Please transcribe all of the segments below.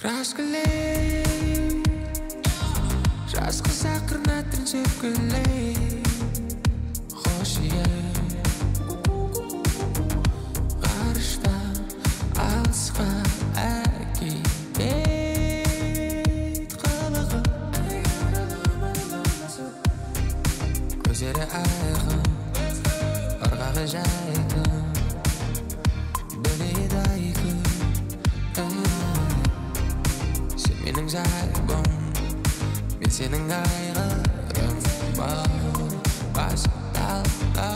Kraskeleef, жазғы сақырнаттың сөпкілей Қошие ғарышта алысқа әкелет қылығы Көздері айқын, ырғағы жайқын Біледі айқын Сен менің жайбым, мен сенің айғырым Басып-талға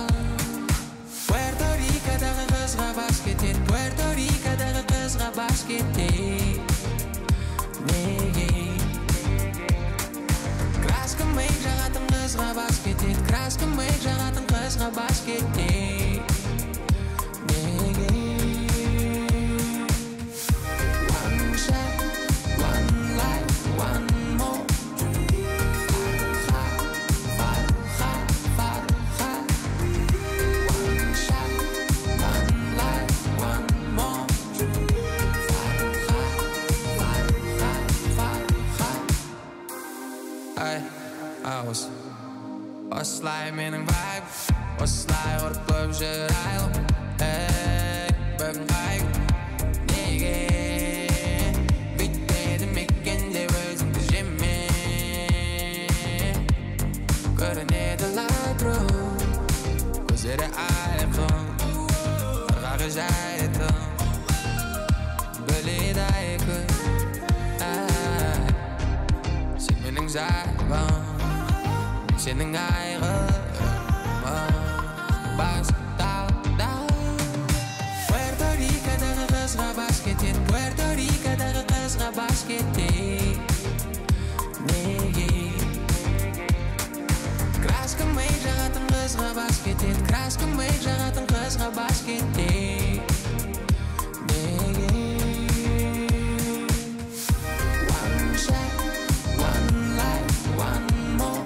Puerto Rico'дағы қызға бас кетет Puerto Rico'дағы қызға бас кетет Неге Краска мейк жағатын қызға бас кетет Краска мейк жағатын қызға бас кетет Неге Osselij met een vibe Osselij hoort op je rijl Hey, ben rijk Nigga Weet de mik en de words in de gym Couldn't hit the light bro Cause it iPhone Waar is jij het dan Beleid dat je kunt Zit met een zijbaan Zin in eigen Basip-talga Puerto Rico'дағы қызға бас кетет Puerto Rico'дағы қызға бас кетет Неге Краска мейк жағатын қызға бас кетет Краска мейк жағатын қызға бас кетет Неге One shot, one life, one more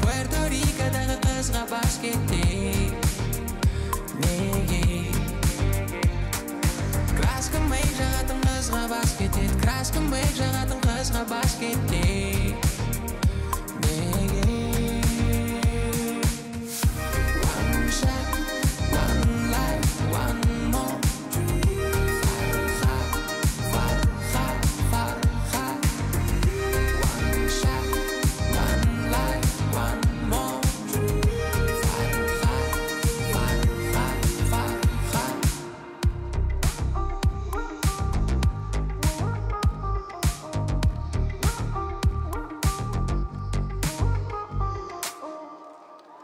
Puerto Rico'дағы қызға бас кетет Неге Краска мейк жағатын қызға бас кетет Краска мейк жағатын қызға бас кетет